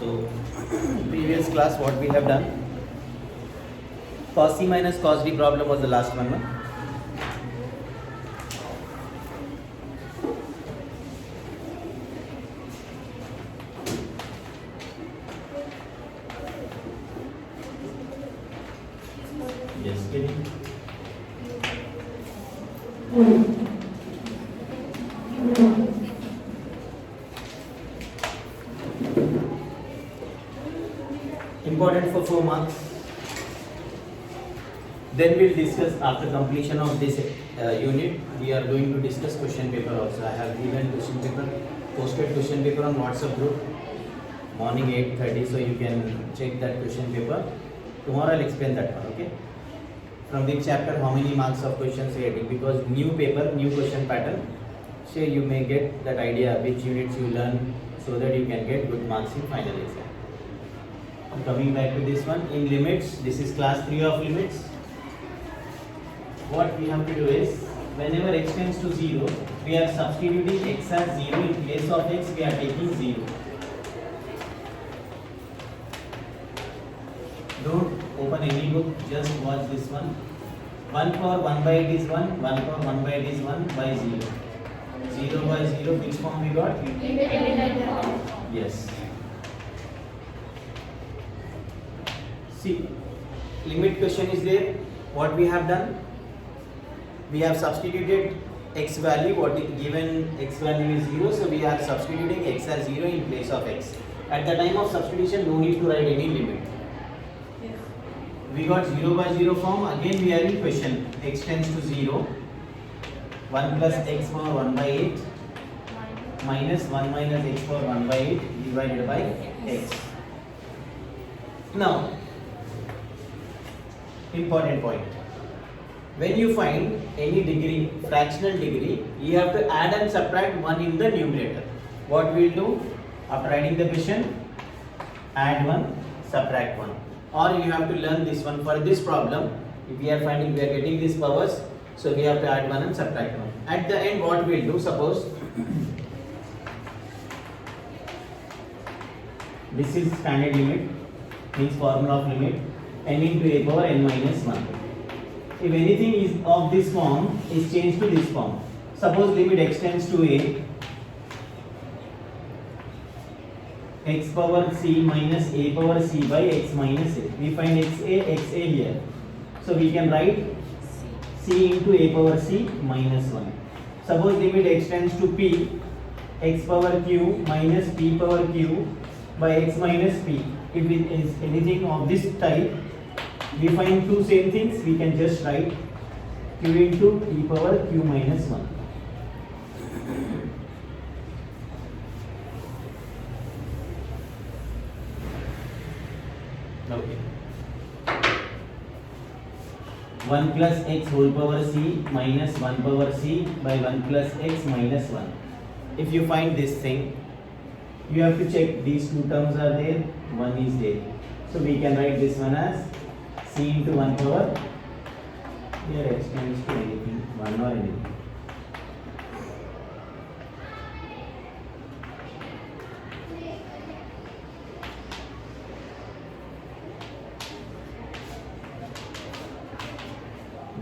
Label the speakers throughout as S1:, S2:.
S1: So previous class what we have done, cos C minus cos D problem was the last one, no? Yes, kidding. Important for 4 marks. Then we'll discuss after completion of this unit. We are going to discuss question paper also. I have given question paper, posted question paper on WhatsApp group morning 8:30, so you can check that question paper. Tomorrow I'll explain that one. Okay. From which chapter, how many marks of questions we are getting? Because new paper, new question pattern. So you may get that idea which units you learn, so that you can get good marks in final exam. Coming back to this one, in limits, this is class 3 of limits. What we have to do is, whenever x tends to 0, we are substituting x as 0 in place of x, we are taking 0. Don't open any book, just watch this one. 1 power 1 by 8 is 1, 1 power 1 by 8 is 1 by 0. 0 by 0, which form we got? Yes. See, limit question is there. What we have done? We have substituted x value, what is given x value is 0, so we are substituting x as 0 in place of x. At the time of substitution, no need to write any limit. Yes. We got 0 by 0 form, again we are in question. X tends to 0, 1 plus x power 1 by 8 minus 1 minus x power 1 by 8 divided by x. Now, important point. When you find any degree, fractional degree, you have to add and subtract 1 in the numerator. What we will do? After writing the question, add 1, subtract 1. Or you have to learn this one. For this problem, if we are finding, we are getting these powers, so we have to add 1 and subtract 1. At the end, what we will do? Suppose this is standard limit, means formula of limit, n into a power n minus 1. If anything is of this form, is changed to this form. Suppose limit x tends to a, x power c minus a power c by x minus a. We find xa here. So we can write c into a power c minus 1. Suppose limit x tends to p, x power q minus p power q by x minus p. If it is anything of this type, we find two same things, we can just write q into p power q minus 1. Okay. 1 plus x whole power c minus 1 power c by 1 plus x minus 1. If you find this thing, you have to check these two terms are there, 1 is there. So we can write this one as c into 1 power, here x tends to anything, 1 or anything.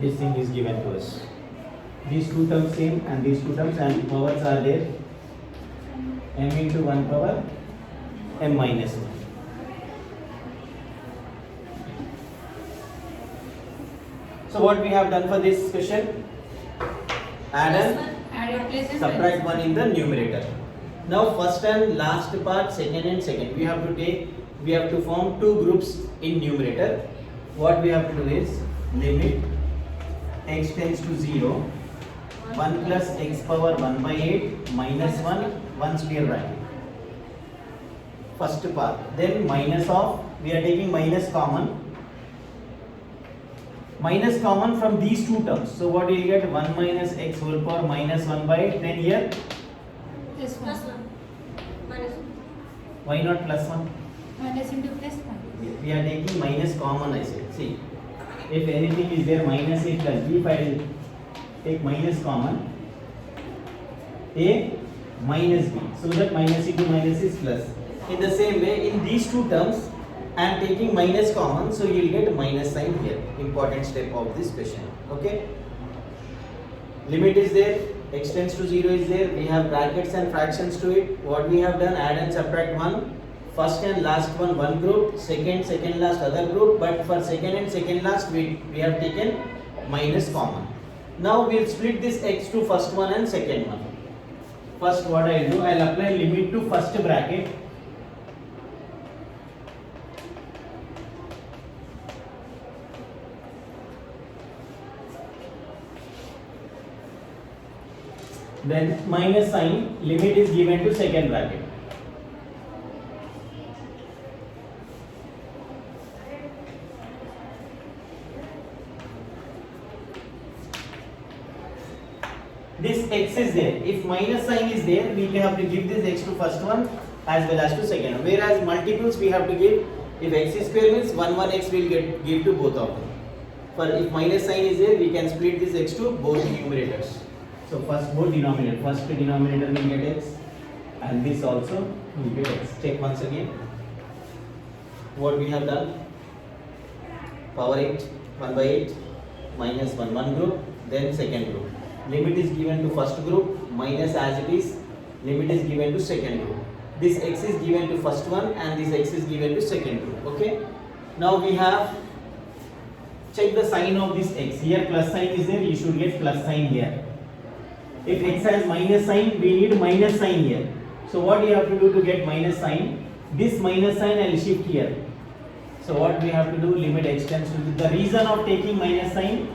S1: This thing is given to us. These two terms same and these two terms, and powers are there, m into 1 power m minus 1. So what we have done for this question? Add and subtract 1 in the numerator. Now first and last part, second and second, we have to form two groups in numerator. What we have to do is limit x tends to 0, 1 plus x power 1 by 8 minus 1, once we are writing. First part. Then minus of, we are taking minus common. Minus common from these two terms. So what do you get? 1 minus x whole power minus 1 by 8. Then here?
S2: Plus 1. Minus 1.
S1: Why not plus 1?
S2: Minus into plus 1.
S1: We are taking minus common, I said. See, if anything is there, minus a plus b, if I will take minus common, a minus b, so that minus into minus is plus. In the same way, in these two terms, I am taking minus common, so you will get minus sign here. Important step of this question. Okay. Limit is there, extends to 0 is there. We have brackets and fractions to it. What we have done, add and subtract one. First and last one group. Second last other group. But for second and second last, we have taken minus common. Now we will split this x to first one and second one. First what I will do, I will apply limit to first bracket. Then minus sign, limit is given to second bracket. This x is there. If minus sign is there, we have to give this x to first one as well as to second one. Whereas multiples we have to give, if x is square means 1 x will give to both of them. For if minus sign is there, we can split this x to both numerators. So first both denominator, first denominator will get x and this also will get x. Check once again what we have done. Power 8, 1 by 8 minus 1 group, then second group. Limit is given to first group, minus as it is, limit is given to second group. This x is given to first one and this x is given to second group. Okay. Now we have check the sign of this x. Here plus sign is there, you should get plus sign here. If x has minus sign, we need minus sign here. So what you have to do to get minus sign? This minus sign I will shift here. So what we have to do? Limit extends to the reason of taking minus sign.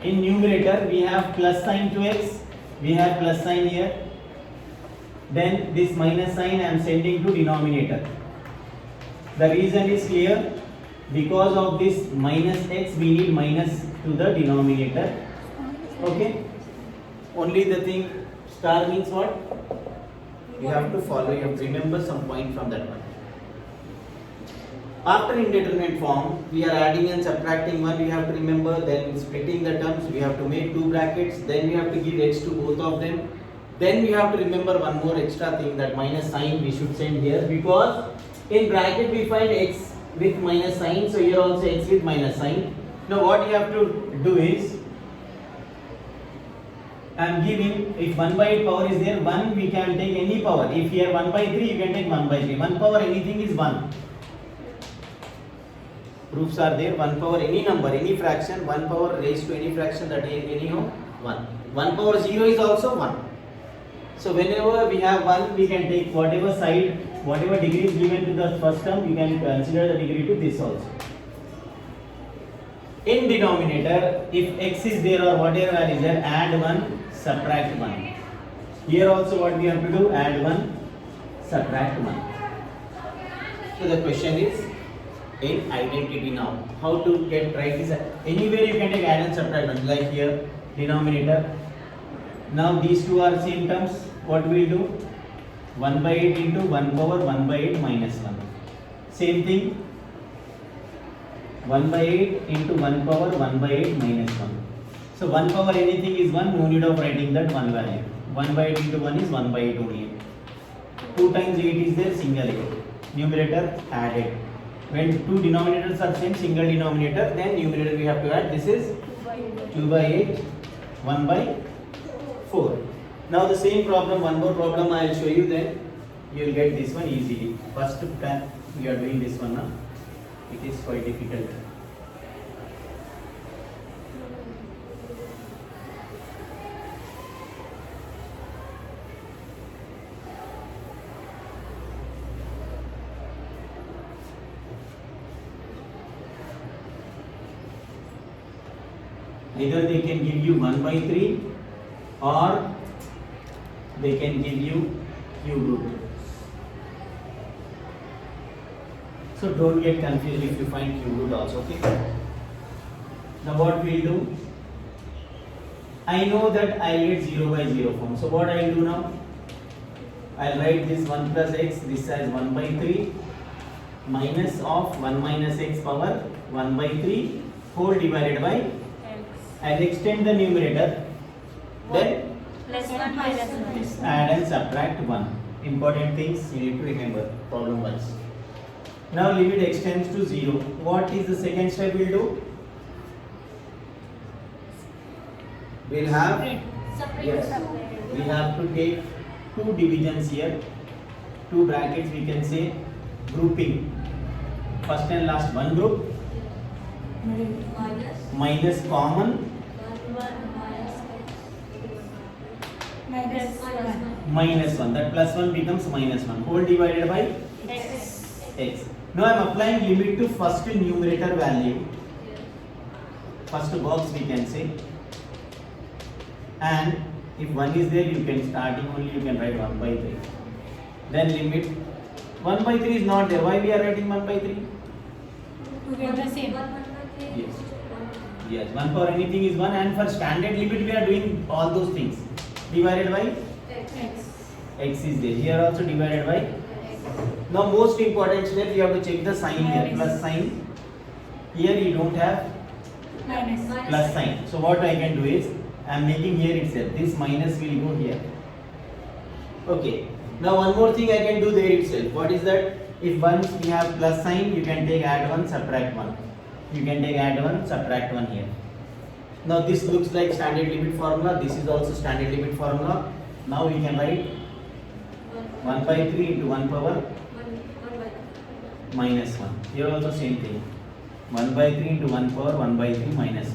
S1: In numerator we have plus sign to x. We have plus sign here. Then this minus sign I am sending to denominator. The reason is clear. Because of this minus x, we need minus to the denominator. Okay. Only the thing star means what? You have to follow, you have to remember some point from that one. After indeterminate form, we are adding and subtracting one, we have to remember, then splitting the terms, we have to make two brackets, then we have to give x to both of them. Then we have to remember one more extra thing, that minus sign we should send here, because in bracket we find x with minus sign, so here also x with minus sign. Now what you have to do is, I am giving, if 1 by 8 power is there, 1 we can take any power. If here 1 by 3, you can take 1 by 3. 1 power anything is 1. Proofs are there, 1 power any number, any fraction, 1 power raised to any fraction, that is anyhow 1. 1 power 0 is also 1. So whenever we have 1, we can take whatever side, whatever degree is given to the first term, you can consider the degree to this also. In denominator, if x is there or whatever value is there, add 1, subtract 1. Here also what we have to do, add 1, subtract 1. So the question is in identity now. How to get right this? Anywhere you can take add and subtract 1, like here denominator. Now these two are same terms. What we will do? 1 by 8 into 1 power 1 by 8 minus 1. Same thing. 1 by 8 into 1 power 1 by 8 minus 1. So 1 power anything is 1, no need of writing that 1 value. 1 by 8 into 1 is 1 by 8 only. 2 times 8 is there, single 8. Numerator added. When two denominators are same, single denominator, then numerator we have to add. This is 2 by 8, 1 by 4. Now the same problem, one more problem I will show you, then you will get this one easily. First time we are doing this one now. It is quite difficult. Either they can give you 1 by 3 or they can give you cube root. So don't get confused if you find cube root also, okay? Now what we will do? I know that I will get 0 by 0 form. So what I will do now? I will write this 1 plus x, this as 1 by 3 minus of 1 minus x power 1 by 3 whole divided by x. I will extend the numerator. Then
S2: plus 1 minus 1.
S1: add and subtract 1. Important things you need to remember problem wise. Now limit extends to 0. What is the second step we'll do? We'll have, yes, we have to take two divisions here, two brackets, we can say grouping. First and last one group, minus common, minus 1. That plus 1 becomes minus 1. Whole divided by x. Now I am applying limit to first numerator value, first box we can say, and if 1 is there you can starting only you can write 1 by 3. Then limit 1 by 3 is not there. Why we are writing 1 by 3?
S2: To get the same.
S1: Yes. Yes, 1 for anything is 1, and for standard limit we are doing all those things. Divided by
S2: X.
S1: x is there. Here also divided by. Now most important step, you have to check the sign here, plus sign. Here you don't have
S2: Minus.
S1: plus sign. So what I can do is, I am making here itself. This minus will go here. Okay. Now one more thing I can do there itself. What is that? If once we have plus sign, you can take add 1, subtract 1. You can take add 1, subtract 1 here. Now this looks like standard limit formula. This is also standard limit formula. Now we can write 1 by 3 into 1 power minus 1. Here also same thing. 1 by 3 into 1 power 1 by 3 minus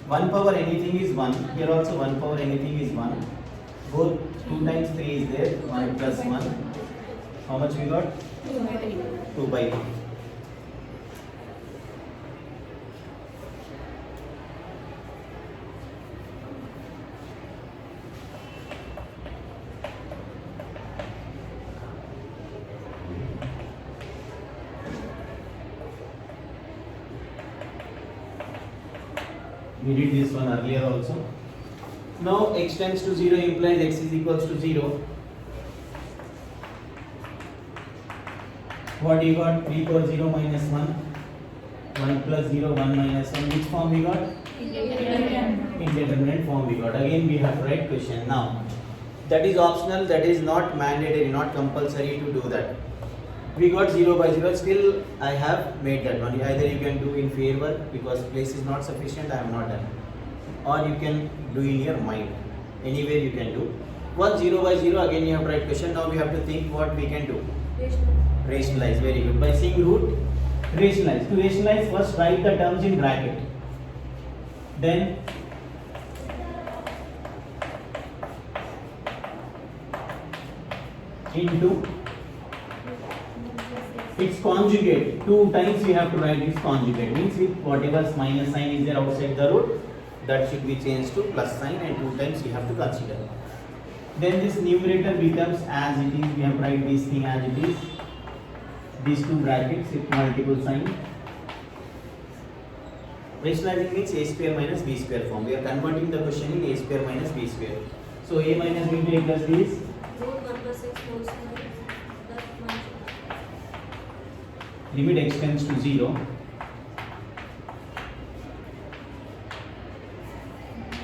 S1: 1. 1 power anything is 1. Here also 1 power anything is 1. Both 2 times 3 is there. 1 plus 1. How much we got?
S2: 2 by 3.
S1: 2 by 3. We did this one earlier also. Now x tends to 0 implies x is equals to 0. What you got? 3 power 0 minus 1. 1 plus 0, 1 minus 1. Which form we got? Indeterminate form we got. Again we have to write question. Now that is optional, that is not mandatory, not compulsory to do that. We got 0 by 0, still I have made that one. Either you can do in favor because place is not sufficient, I have not done. Or you can do in your mind. Anywhere you can do. Once 0 by 0, again you have to write question. Now we have to think what we can do. Rationalize, very good. By seeing root, rationalize. To rationalize, first write the terms in bracket. Then into its conjugate. 2 times you have to write its conjugate. Means with whatever minus sign is there outside the root, that should be changed to plus sign, and 2 times you have to consider. Then this numerator becomes as it is. We have to write this thing as it is. These 2 brackets with multiple sign. Rationalizing means a square minus b square form. We are converting the question in a square minus b square. So a minus b into a plus b is limit x tends to 0.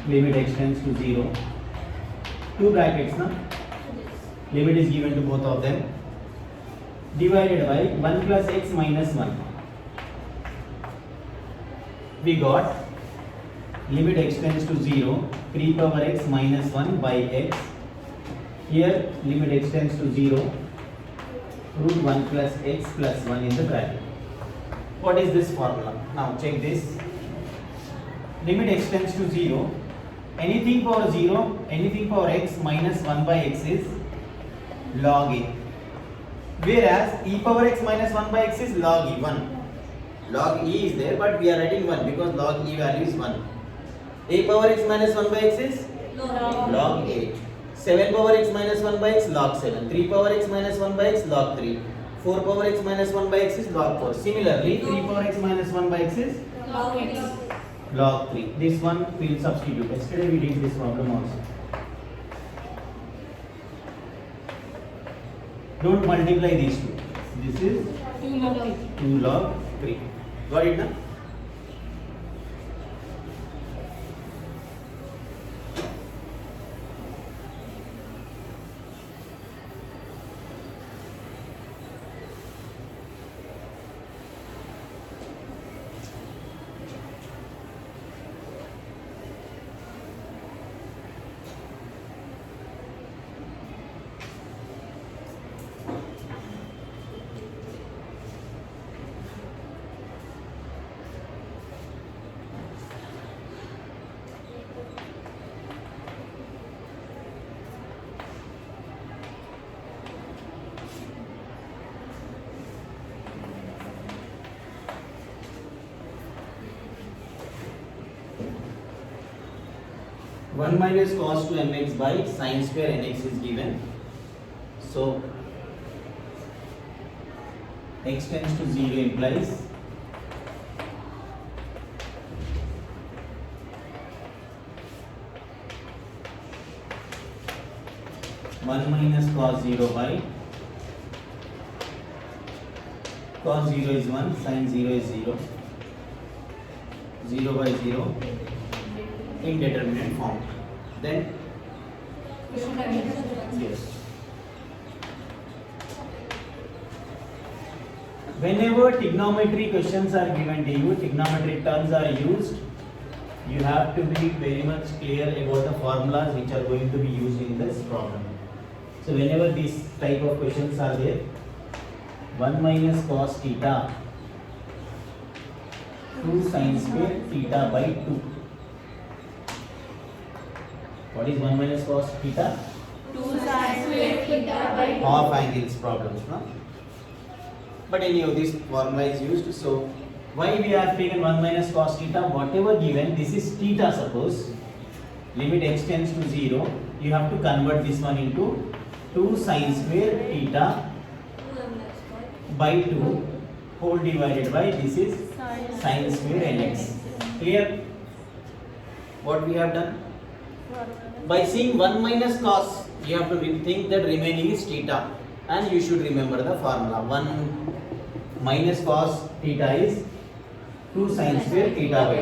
S1: Limit x tends to 0. 2 brackets, na? Limit is given to both of them. Divided by 1 plus x minus 1. We got limit x tends to 0. 3 power x minus 1 by x. Here limit x tends to 0. Root 1 plus x plus 1 in the bracket. What is this formula? Now check this. Limit x tends to 0. Anything power 0, anything power x minus 1 by x is log a. Whereas e power x minus 1 by x is log e, 1. Log e is there, but we are writing 1 because log e value is 1. A power x minus 1 by x is log a. 7 power x minus 1 by x log 7. 3 power x minus 1 by x log 3. 4 power x minus 1 by x is log 4. Similarly, 3 power x minus 1 by x is
S2: Log X.
S1: log 3. This one will substitute. Yesterday we did this problem also. Don't multiply these two. This is
S2: 2 log 3.
S1: 2 log 3. Got it now? 1 minus cos 2 mx by sin square nx is given. So x tends to 0 implies one minus cos 0 by cos 0 is 1, sin 0 is 0, 0 by 0 indeterminate form. Then yes, whenever trigonometry questions are given to you, trigonometric terms are used, you have to be very much clear about the formulas which are going to be used in this problem. So whenever these type of questions are there, 1 minus cos theta 2 sin square theta by 2. What is 1 minus cos theta?
S2: 2 sin square theta by 2.
S1: Half angles problems, no? But anyhow, this formula is used. So why we are taken 1 minus cos theta? Whatever given, this is theta. Suppose limit x tends to 0, you have to convert this one into 2 sin square theta by 2 whole divided by this is sin square nx. Clear? What we have done? By seeing 1 minus cos, you have to think that remaining is theta, and you should remember the formula. 1 minus cos theta is 2 sin square theta by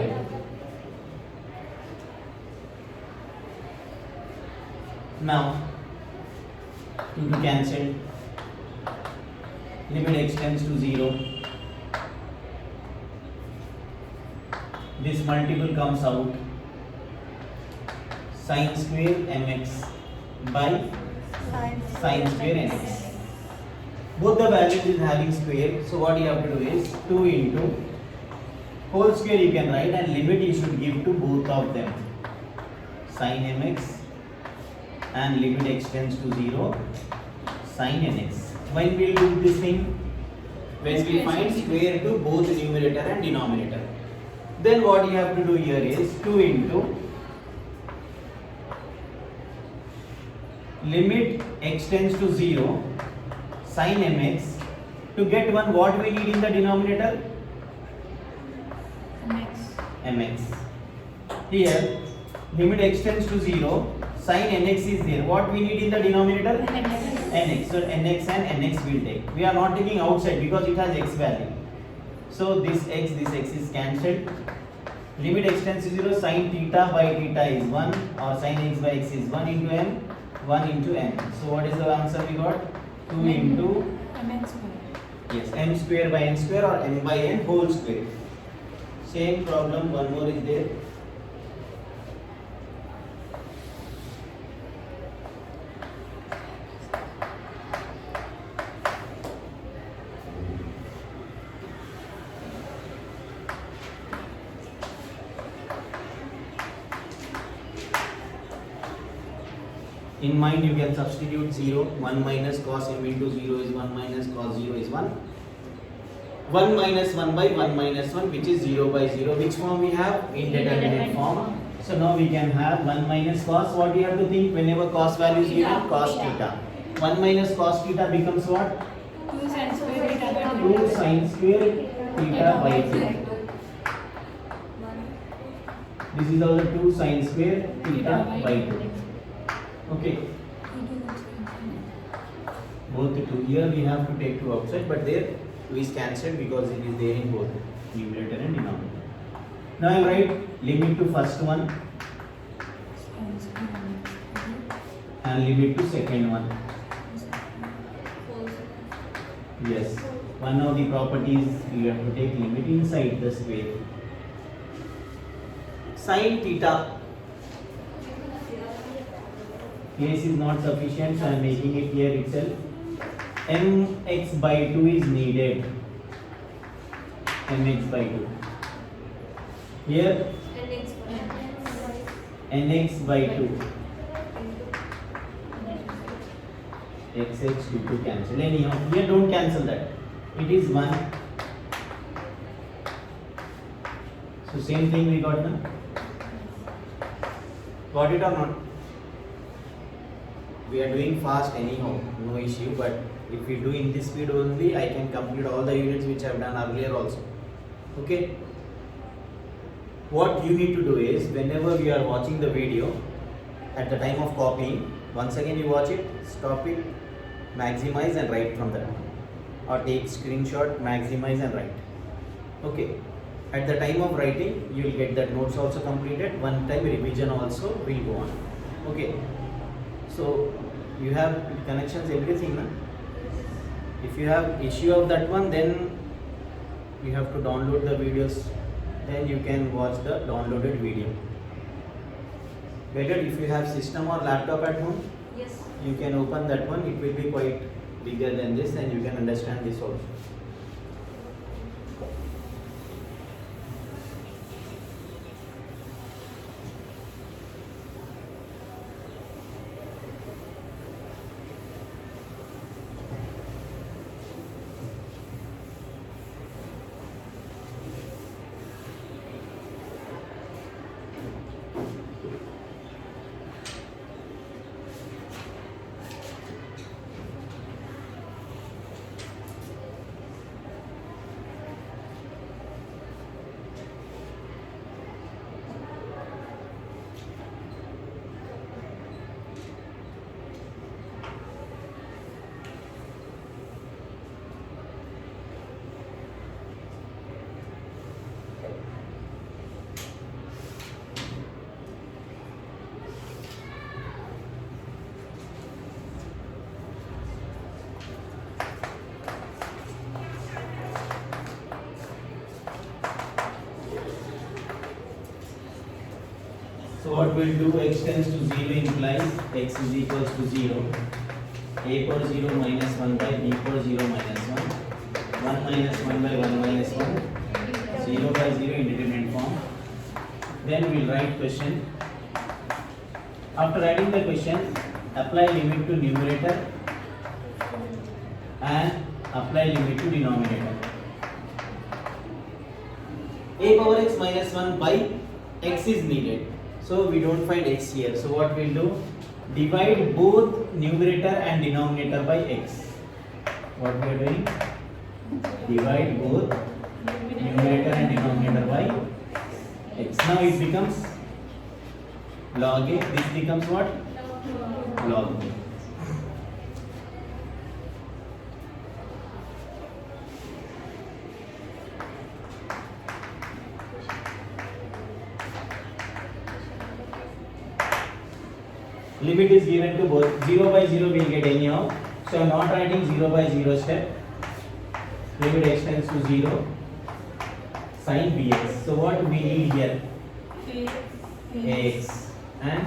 S1: 2. Now 2 to cancel, limit x tends to 0, this multiple comes out, sin square mx by sin square nx. Both the values is having square, so what you have to do is 2 into whole square you can write, and limit you should give to both of them, sin mx and limit x tends to 0 sin nx. When we will do this thing? When we find square to both numerator and denominator. Then what you have to do here is 2 into limit x tends to 0 sin mx. To get one, what we need in the denominator? Mx. Here limit x tends to 0, sin nx is there. What we need in the denominator? Nx. So nx and nx will take. We are not taking outside because it has x value. So this x is cancelled. Limit x tends to 0, sin theta by theta is 1, or sin x by x is 1 into m, 1 into n. So what is the answer we got? 2 into
S2: mn square.
S1: yes, m square by n square, or m by n whole square. Same problem, one more is there. In mind you can substitute 0, 1 minus cos m into 0 is 1 minus cos 0 is 1. 1 minus 1 by 1 minus 1, which is 0 by 0. Which form we have? Indeterminate form. So now we can have 1 minus cos. What we have to think whenever cos value is given? Cos theta. 1 minus cos theta becomes what?
S2: 2 sin square theta by 2.
S1: 2 sin square theta by 2. This is also 2 sin square theta by 2. Okay. Both the 2. Here we have to take 2 outside, but there 2 is cancelled because it is there in both numerator and denominator. Now I write limit to first one and limit to second one. Yes. One of the properties we have to take limit inside the square. Sin theta. Case is not sufficient, so I am making it here itself. Mx by 2 is needed. Mx by 2. Here nx by 2. Xx 2 to cancel. Anyhow, here don't cancel that. It is 1. So same thing we got now. Got it or not? We are doing fast anyhow, no issue, but if we do in this speed only, I can complete all the units which I have done earlier also. Okay? What you need to do is, whenever we are watching the video, at the time of copying, once again you watch it, stop it, maximize and write from that one. Or take screenshot, maximize and write. Okay. At the time of writing, you will get that notes also completed. One time revision also will go on. Okay. So you have connections, everything, na? If you have issue of that one, then you have to download the videos. Then you can watch the downloaded video. Better if you have system or laptop at home,
S3: Yes.
S1: you can open that one. It will be quite bigger than this, and you can understand this also. So what we'll do, x tends to 0 implies x is equals to 0. A power 0 minus 1 by b power 0 minus 1. 1 minus 1 by 1 minus 1. 0 by 0 indeterminate form. Then we'll write question. After writing the question, apply limit to numerator and apply limit to denominator. A power x minus 1 by x is needed. So we don't find x here. So what we'll do? Divide both numerator and denominator by x. What we are doing? Divide both numerator and denominator by x. Now it becomes log a. This becomes what? Log b. Limit is given to both. 0 by 0 will get anyhow. So I am not writing 0 by 0 step. Limit extends to 0. Sin bx. So what we need here? Ax and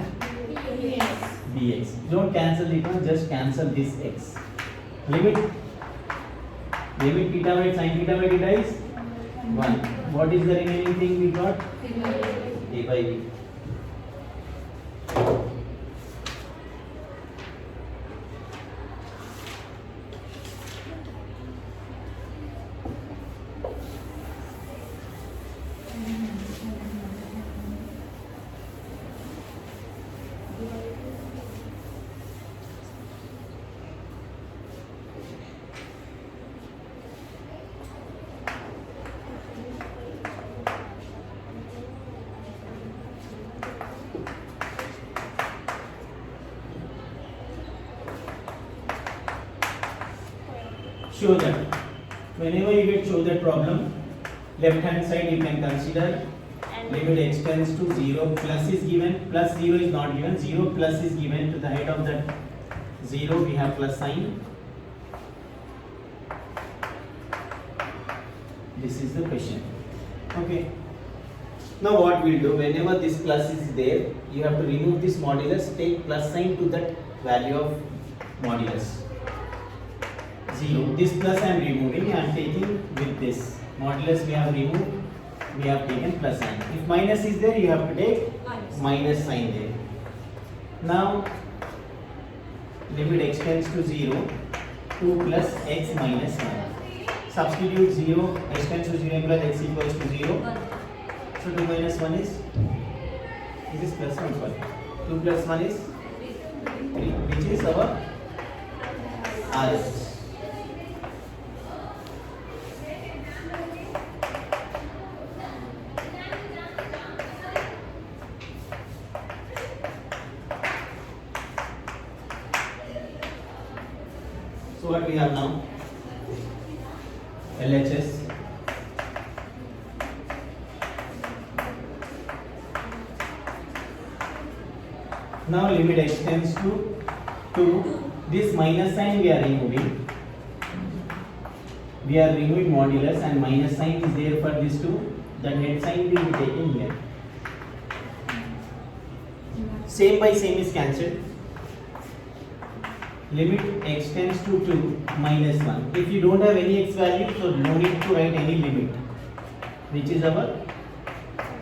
S1: bx. Don't cancel it one, just cancel this x. Limit theta by sin theta by theta is 1. What is the remaining thing we got? A by b. Show that. Whenever you get show that problem, left hand side you can consider limit extends to 0. Plus is given, plus 0 is not given. 0 plus is given. To the head of that 0 we have plus sign. This is the question. Okay. Now what we'll do, whenever this plus is there, you have to remove this modulus, take plus sign to that value of modulus. 0. This plus I am removing, I am taking with this. Modulus we have removed, we have taken plus sign. If minus is there, you have to take minus sign there. Now, limit extends to 0, 2 plus x minus 1. Substitute 0, extends to 0 implies x equals to 0. So 2 minus 1 is this plus 1 sorry. 2 plus 1 is 3, which is our RHS. So what we have now? LHS. Now limit extends to 2. This minus sign we are removing. We are removing modulus and minus sign is there for this 2. The head sign will be taken here. Same by same is cancelled. Limit extends to 2 minus 1. If you don't have any x value, so no need to write any limit, which is our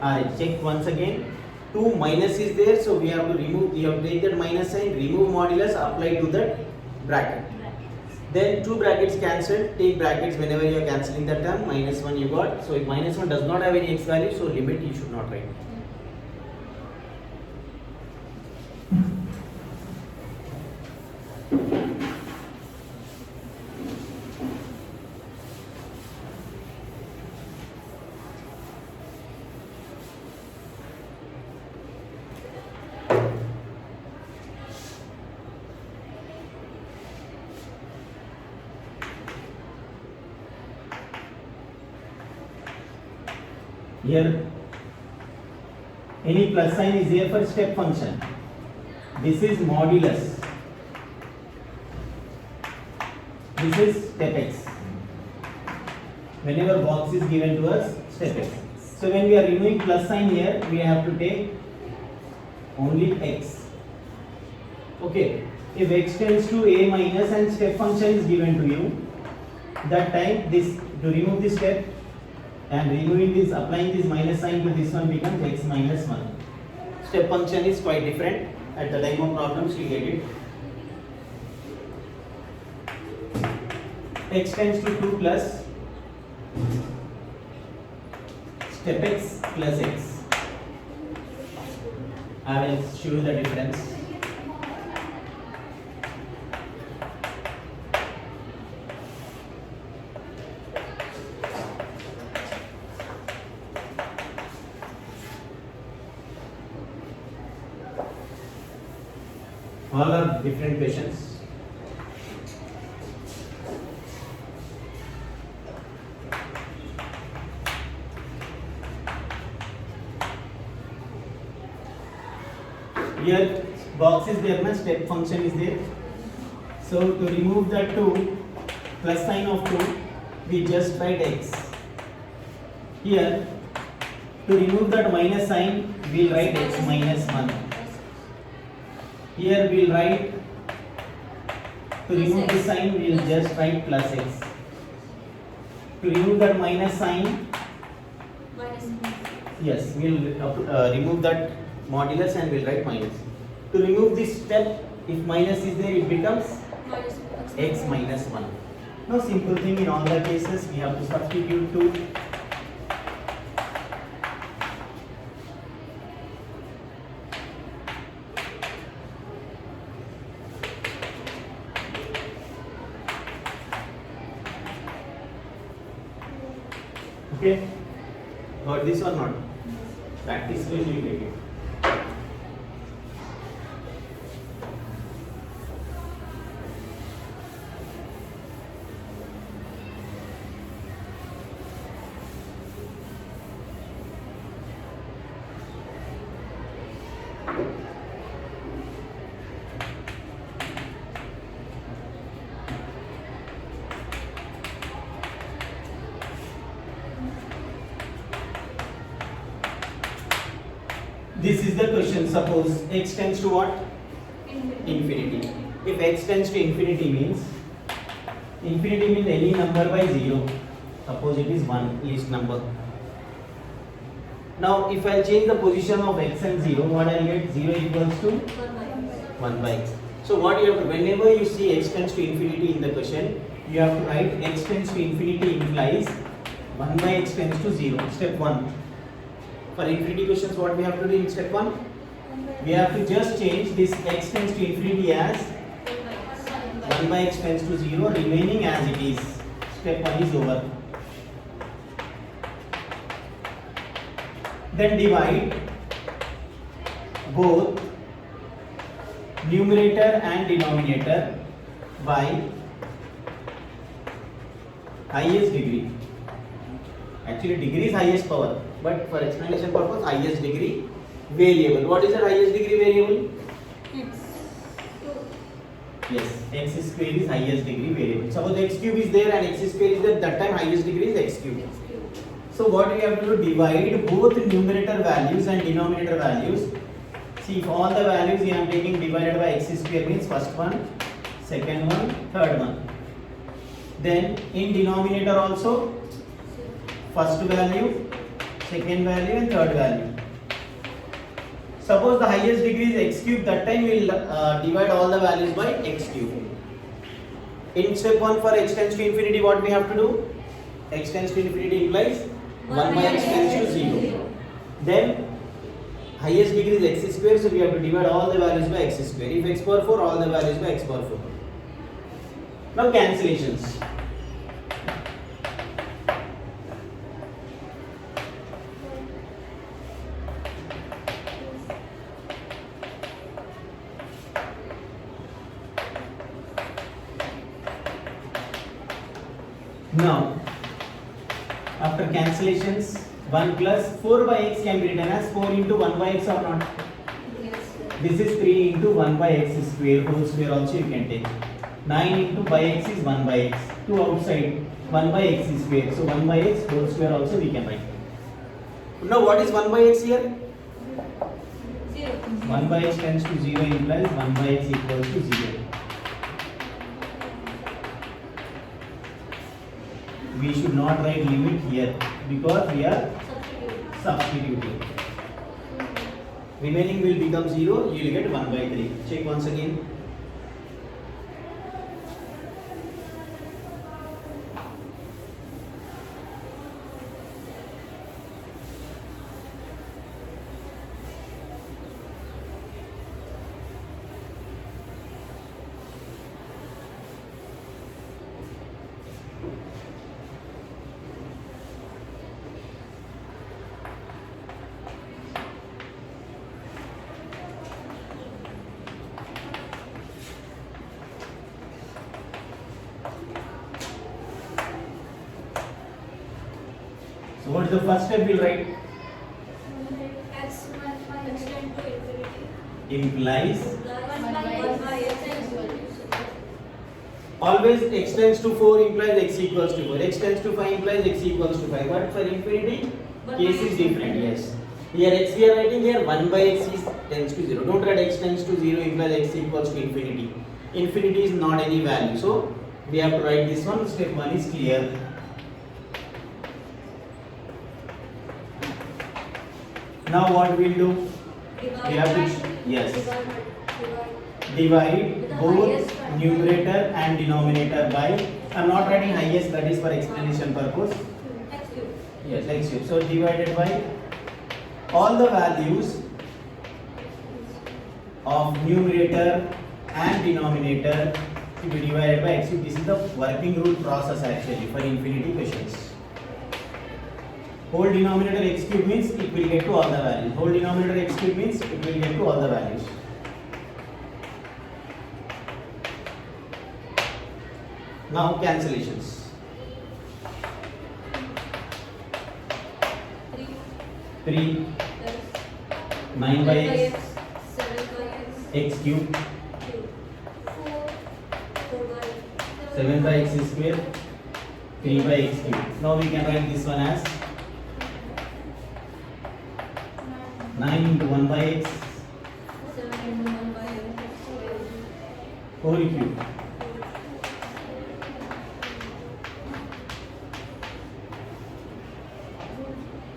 S1: RH. Check once again. 2 minus is there, so we have to remove. We have to take that minus sign, remove modulus, apply to that bracket. Then 2 brackets cancelled. Take brackets whenever you are cancelling the term. Minus 1 you got. So if minus 1 does not have any x value, so limit you should not write. Here, any plus sign is here for step function. This is modulus. This is step x. Whenever box is given to us, step x. So when we are removing plus sign here, we have to take only x. Okay. If x tends to a minus and step function is given to you, that time this to remove this step and removing this, applying this minus sign to this one becomes x minus 1. Step function is quite different. At the time of problems you get it. X tends to 2 plus step x plus x. I will show you the difference. All are different questions. Here box is there, na step function is there. So to remove that 2 plus sign of 2, we just write x. Here to remove that minus sign, we will write x minus 1. Here we will write, to remove this sign, we will just write plus x. To remove that minus sign, yes, we will remove that modulus and we will write minus. To remove this step, if minus is there, it becomes x minus 1. Now simple thing, in all the cases, we have to substitute 2. Okay, got this or not? Practice will you get it. This is the question. Suppose x tends to what? Infinity. If x tends to infinity means any number by 0. Suppose it is 1, least number. Now if I change the position of x and 0, what I will get? 0 equals to 1 by x. So what you have to, whenever you see x tends to infinity in the question, you have to write x tends to infinity implies 1 by x tends to 0. Step 1. For infinity questions, what we have to do in step 1? We have to just change this x tends to infinity as 1 by x tends to 0, remaining as it is. Step 1 is over. Then divide both numerator and denominator by highest degree. Actually degree is highest power, but for explanation purpose highest degree variable. What is the highest degree variable? Yes, x square is highest degree variable. Suppose x cube is there and x square is there, that time highest degree is x cube. So what we have to do, divide both numerator values and denominator values. See, if all the values I am taking divided by x square means first one, second one, third one. Then in denominator also first value, second value and third value. Suppose the highest degree is x cube, that time we will divide all the values by x cube. In step 1 for x tends to infinity, what we have to do? X tends to infinity implies 1 by x tends to 0. Then highest degree is x square, so we have to divide all the values by x square. If x power 4, all the values by x power 4. Now cancellations. Now, after cancellations, 1 plus 4 by x can be written as 4 into 1 by x or not?
S2: Yes.
S1: This is 3 into 1 by x square, whole square also you can take. 9 into by x is 1 by x. 2 outside, 1 by x square. So 1 by x whole square also we can write. Now what is 1 by x here?
S2: 0.
S1: 1 by x tends to 0 implies 1 by x equals to 0. We should not write limit here because we are substituting. Remaining will become 0, you will get 1 by 3. Check once again. So what is the first step we'll write?
S2: X tend to infinity.
S1: Implies
S2: 1 by x.
S1: always x tends to 4 implies x equals to 4. X tends to 5 implies x equals to 5. But for infinity, case is different. Yes. Here x we are writing here 1 by x is tends to 0. Don't write x tends to 0 implies x equals to infinity. Infinity is not any value. So we have to write this one. Step 1 is clear. Now what we'll do? We have to divide both numerator and denominator by. I am not writing highest, that is for explanation purpose. Yes, x cube. So divided by all the values of numerator and denominator to be divided by x cube. This is the working rule process actually for infinity questions. Whole denominator x cube means it will get to all the values. Whole denominator x cube means it will get to all the values. Now cancellations. 3 9 by x,
S2: 7
S1: x cube,
S2: 4
S1: 7 by x square, 3 by x cube. Now we can write this one as 9 into 1 by x
S2: 7 into 1 by x
S1: whole cube.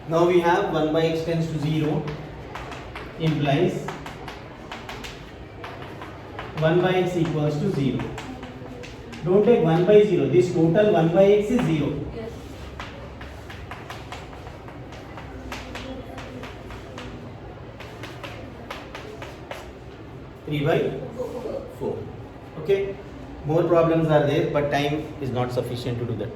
S1: Now we have 1 by x tends to 0 implies 1 by x equals to 0. Don't take 1 by 0. This total 1 by x is 0.
S2: Yes.
S1: 3 by 4. Okay, more problems are there, but time is not sufficient to do that.